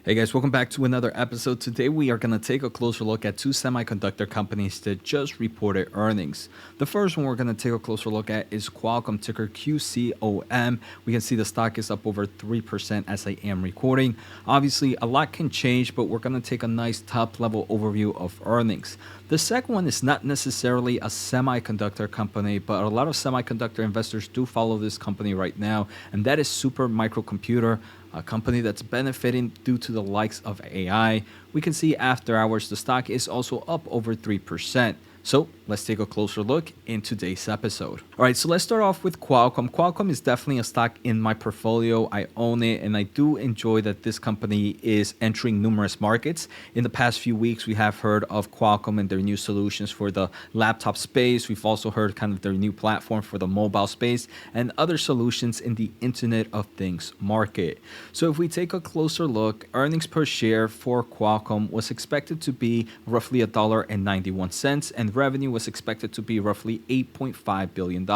Hey guys, welcome back to another episode. Today we are going to take a closer look at two semiconductor companies that just reported earnings. The first one we're going to take a closer look at is Qualcomm, ticker QCOM. We can see the stock is up over 3% as I am recording. Obviously, a lot can change, but we're going to take a nice top level overview of earnings. The second one is not necessarily a semiconductor company, but a lot of semiconductor investors do follow this company right now, and that is Super Microcomputer, a company that's benefiting due to the likes of AI. We can see after hours the stock is also up over 3%. So let's take a closer look in today's episode. All right, so let's start off with Qualcomm. Qualcomm is definitely a stock in my portfolio. I own it, and I do enjoy that this company is entering numerous markets. In the past few weeks, we have heard of Qualcomm and their new solutions for the laptop space. We've also heard kind of their new platform for the mobile space and other solutions in the Internet of Things market. So if we take a closer look, earnings per share for Qualcomm was expected to be roughly $1.91, and revenue was expected to be roughly $8.5 billion.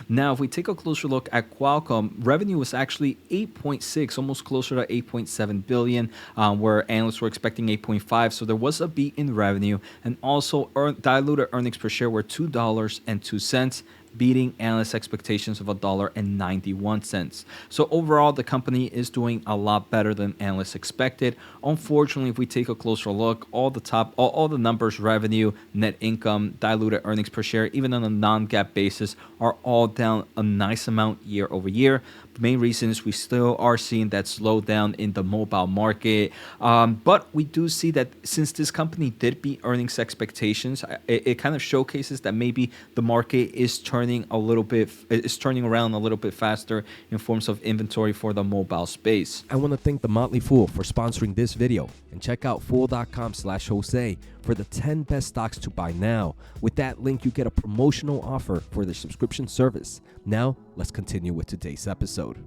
Now, if we take a closer look at Qualcomm, revenue was actually 8.6, almost closer to 8.7 billion, where analysts were expecting 8.5. So there was a beat in revenue, and also diluted earnings per share were $2.02, beating analyst expectations of $1.91. So overall, the company is doing a lot better than analysts expected. Unfortunately, if we take a closer look, all the numbers, revenue, net income, diluted earnings per share, even on a non-GAAP basis, are all down a nice amount year over year. The main reason is we still are seeing that slowdown in the mobile market. But we do see that since this company did beat earnings expectations, it kind of showcases that maybe the market is turning around a little bit faster in forms of inventory for the mobile space. I want to thank The Motley Fool for sponsoring this video, and check out fool.com/Jose for the 10 best stocks to buy now. With that link, you get a promotional offer for the subscription service. Now, let's continue with today's episode.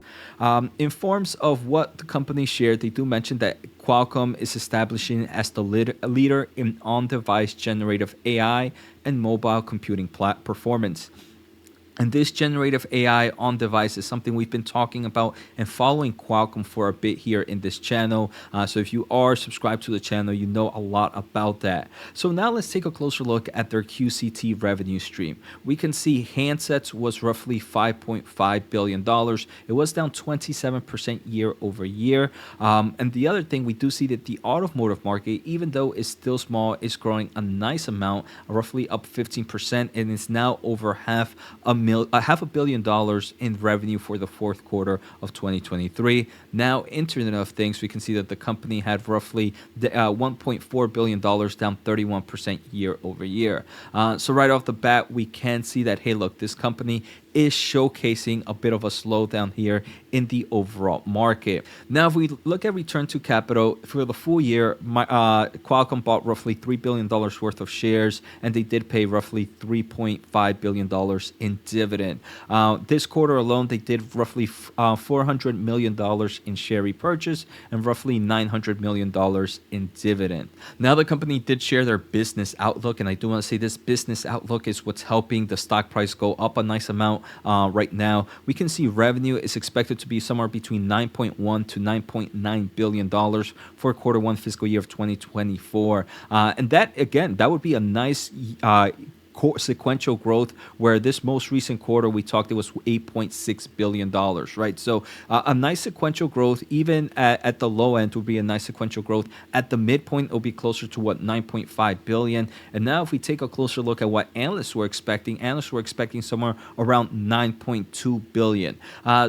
In forms of what the company shared, they do mention that Qualcomm is establishing as the leader in on-device generative AI and mobile computing performance. And this generative AI on device is something we've been talking about and following Qualcomm for a bit here in this channel. So if you are subscribed to the channel, you know a lot about that. So now let's take a closer look at their QCT revenue stream. We can see handsets was roughly $5.5 billion. It was down 27% year over year. And the other thing, we do see that the automotive market, even though it's still small, is growing a nice amount, roughly up 15%, and is now over half a billion dollars in revenue for the fourth quarter of 2023. Now, Internet of Things, we can see that the company had roughly $1.4 billion, down 31% year over year. So right off the bat, we can see that, hey, look, this company is showcasing a bit of a slowdown here in the overall market. Now, if we look at return to capital for the full year, Qualcomm bought roughly $3 billion worth of shares, and they did pay roughly $3.5 billion in dividend. This quarter alone, they did roughly $400 million in share repurchase and roughly $900 million in dividend. Now, the company did share their business outlook, and I do want to say this business outlook is what's helping the stock price go up a nice amount. Right now, we can see revenue is expected to be somewhere between $9.1 to $9.9 billion for quarter one fiscal year of 2024. And that, again, that would be a nice sequential growth, where this most recent quarter we talked, it was $8.6 billion, right? So a nice sequential growth, even at the low end, would be a nice sequential growth. At the midpoint, it'll be closer to what, 9.5 billion. And now if we take a closer look at what analysts were expecting somewhere around 9.2 billion.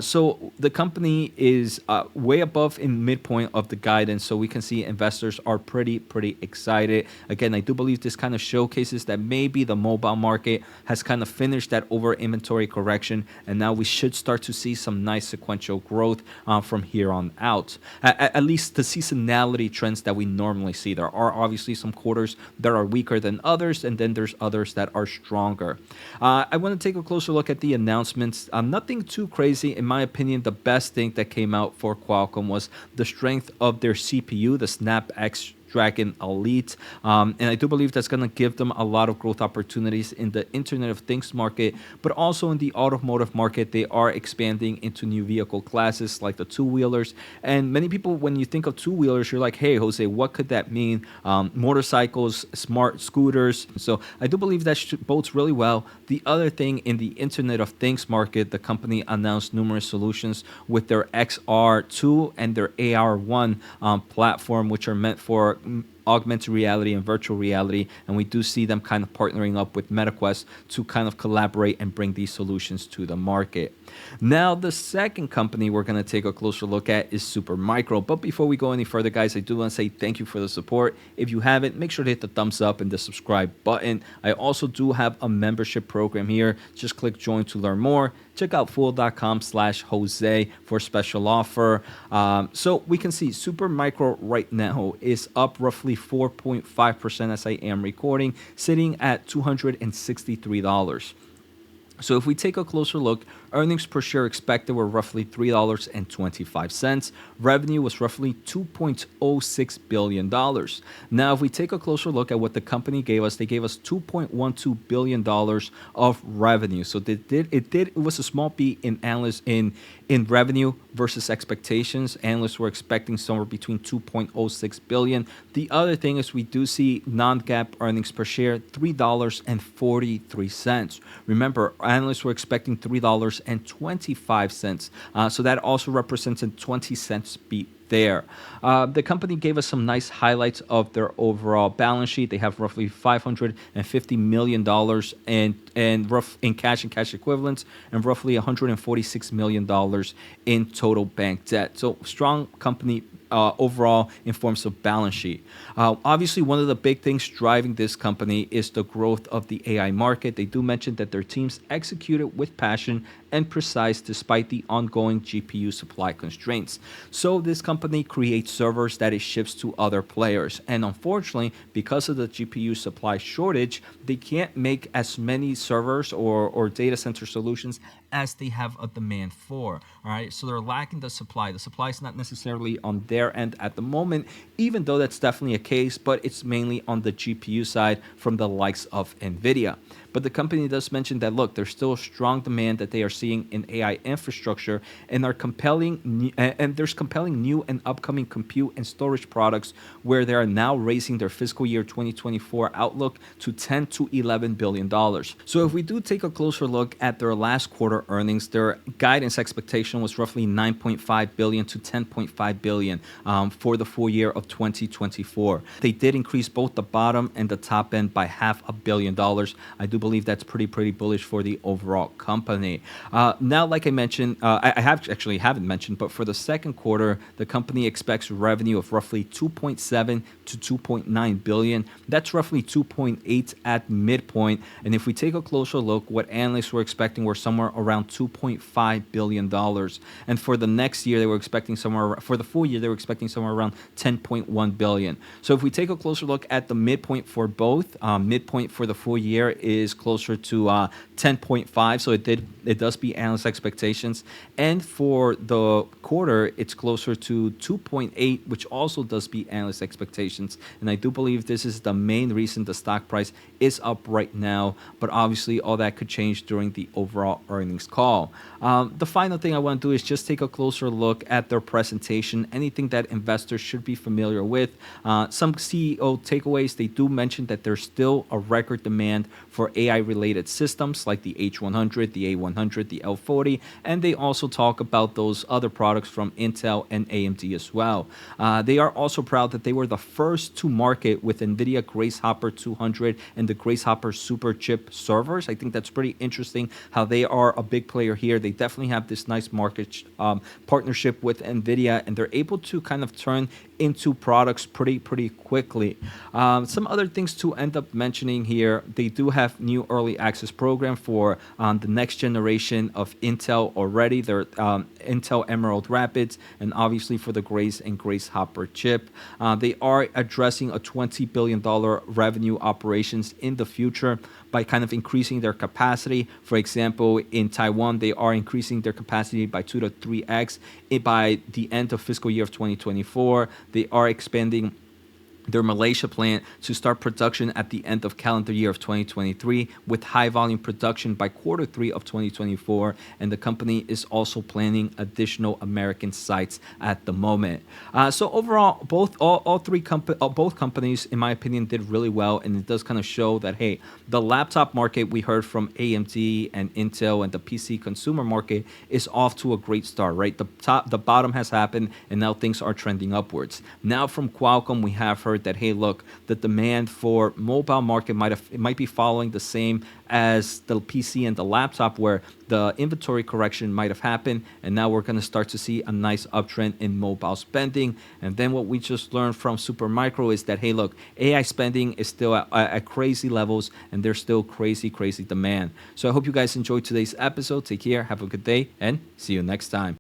So the company is way above in midpoint of the guidance, so we can see investors are pretty excited. Again, I do believe this kind of showcases that maybe the mobile market has kind of finished that over inventory correction, and now we should start to see some nice sequential growth from here on out. At least the seasonality trends that we normally see. There are obviously some quarters that are weaker than others, and then there's others that are stronger. I want to take a closer look at the announcements. Nothing too crazy. In my opinion, the best thing that came out for Qualcomm was the strength of their CPU, the Snap Snapdragon Elite. And I do believe that's going to give them a lot of growth opportunities in the Internet of Things market, but also in the automotive market. They are expanding into new vehicle classes like the two-wheelers. And many people, when you think of two-wheelers, you're like, hey, Jose, what could that mean? Motorcycles, smart scooters. So I do believe that bodes really well. The other thing, in the Internet of Things market, the company announced numerous solutions with their XR2 and their AR1 platform, which are meant for augmented reality and virtual reality, and we do see them kind of partnering up with MetaQuest to kind of collaborate and bring these solutions to the market. Now, the second company we're going to take a closer look at is Supermicro. But before we go any further, guys, I do want to say thank you for the support. If you haven't, make sure to hit the thumbs up and the subscribe button. I also do have a membership program here. Just click join to learn more. Check out fool.com/Jose for a special offer. So we can see Supermicro right now is up roughly 4.5% as I am recording, sitting at $263. So if we take a closer look, earnings per share expected were roughly $3.25. Revenue was roughly $2.06 billion. Now, if we take a closer look at what the company gave us, they gave us $2.12 billion of revenue. So it was a small beat in analysts in revenue versus expectations. Analysts were expecting somewhere between $2.06 billion. The other thing is we do see non-GAAP earnings per share, $3.43. Remember, analysts were expecting $3.25. So that also represents a 20 cents beat there. The company gave us some nice highlights of their overall balance sheet. They have roughly $550 million in cash and cash equivalents, and roughly $146 million in total bank debt. So strong company overall in forms of balance sheet. Obviously, one of the big things driving this company is the growth of the AI market. They do mention that their teams executed with passion and precise despite the ongoing GPU supply constraints. So this company creates servers that it ships to other players. And unfortunately, because of the GPU supply shortage, they can't make as many servers or data center solutions as they have a demand for. All right, so they're lacking the supply. The supply is not necessarily on their end at the moment, even though that's definitely a case, but it's mainly on the GPU side from the likes of Nvidia. But the company does mention that, look, there's still a strong demand that they are seeing in AI infrastructure, and there's compelling new and upcoming compute and storage products where they are now raising their fiscal year 2024 outlook to $10 to $11 billion. So if we do take a closer look at their last quarter earnings, their guidance expectation was roughly $9.5 billion to $10.5 billion for the full year of 2024. They did increase both the bottom and the top end by $500 million. I do believe that's pretty bullish for the overall company. Now, like I mentioned, I haven't mentioned, but for the second quarter, the company expects revenue of roughly 2.7 to 2.9 billion. That's roughly 2.8 at midpoint. And if we take a closer look, what analysts were expecting were somewhere around $2.5 billion. And for the next year, they were expecting for the full year, they were expecting somewhere around 10.1 billion. So if we take a closer look at the midpoint for both, midpoint for the full year is closer to 10.5. So it does beat analyst expectations. And for the quarter, it's closer to 2.8, which also does beat analyst expectations. And I do believe this is the main reason the stock price is up right now. But obviously, all that could change during the overall earnings call. The final thing I want to do is just take a closer look at their presentation, anything that investors should be familiar with. Some CEO takeaways, they do mention that there's still a record demand for AI-related systems like the H100, the A100, the L40, and they also talk about those other products from Intel and AMD as well. They are also proud that they were the first to market with Nvidia Grace Hopper 200 and the Grace Hopper Super Chip servers. I think that's pretty interesting how they are a big player here. They definitely have this nice market partnership with Nvidia, and they're able to kind of turn into products pretty quickly. Some other things to end up mentioning here, they do have new early access program for the next generation of Intel already. They're Intel Emerald Rapids, and obviously for the Grace and Grace Hopper chip. They are addressing a $20 billion revenue operations in the future by kind of increasing their capacity. For example, in Taiwan, they are increasing their capacity by 2 to 3x by the end of fiscal year of 2024. They are expanding their Malaysia plant to start production at the end of calendar year of 2023 with high volume production by quarter 3 of 2024. And the company is also planning additional American sites at the moment. So overall, both companies, in my opinion, did really well. And it does kind of show that, hey, the laptop market, we heard from AMD and Intel, and the PC consumer market is off to a great start, right? The bottom has happened, and now things are trending upwards. Now from Qualcomm, we have heard that, hey, look, the demand for mobile market might be following the same as the PC and the laptop, where the inventory correction might have happened, and now we're going to start to see a nice uptrend in mobile spending. And then what we just learned from Supermicro is that, hey, look, AI spending is still at crazy levels, and there's still crazy demand. So I hope you guys enjoyed today's episode. Take care, have a good day, and see you next time.